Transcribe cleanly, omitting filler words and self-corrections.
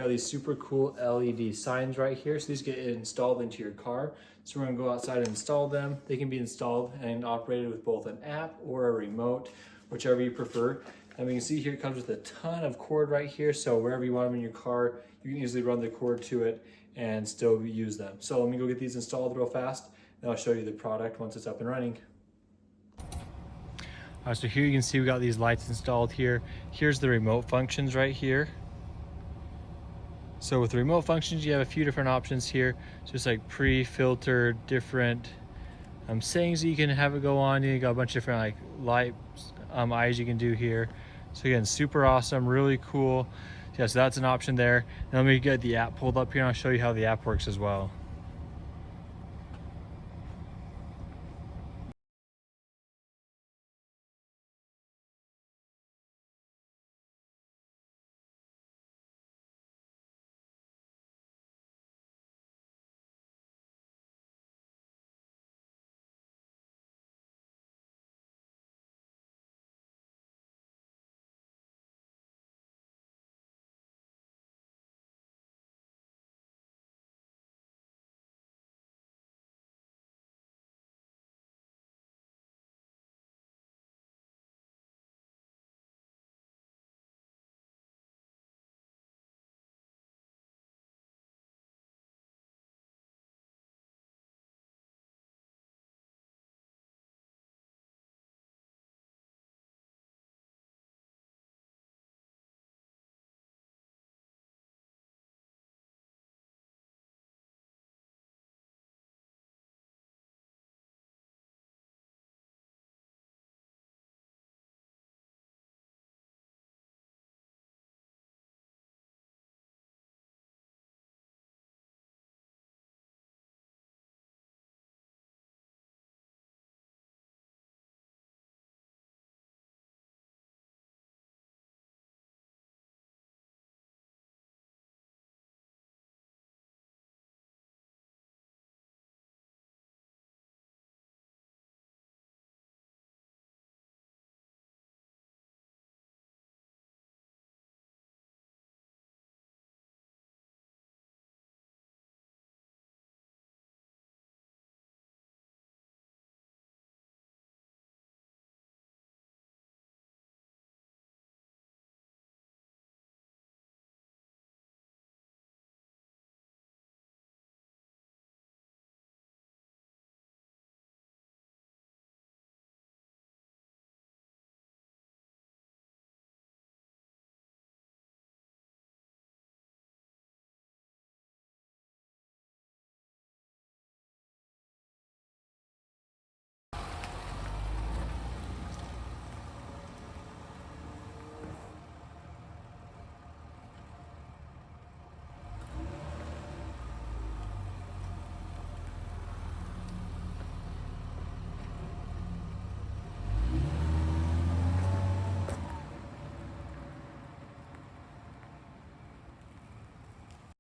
Got these super cool LED signs right here. So these get installed into your car. So we're gonna go outside and install them. They can be installed and operated with both an app or a remote, whichever you prefer. And we can see here it comes with a ton of cord right here. So wherever you want them in your car, you can easily run the cord to it and still use them. So let me go get these installed real fast, and I'll show you the product once it's up and running. All right, so here you can see we got these lights installed here. Here's the remote functions right here. So with the remote functions, you have a few different options here. Just like pre-filtered, different settings that you can have it go on. You got a bunch of different like lights, eyes you can do here. So again, super awesome, really cool. Yeah, so that's an option there. Now let me get the app pulled up here and I'll show you how the app works as well.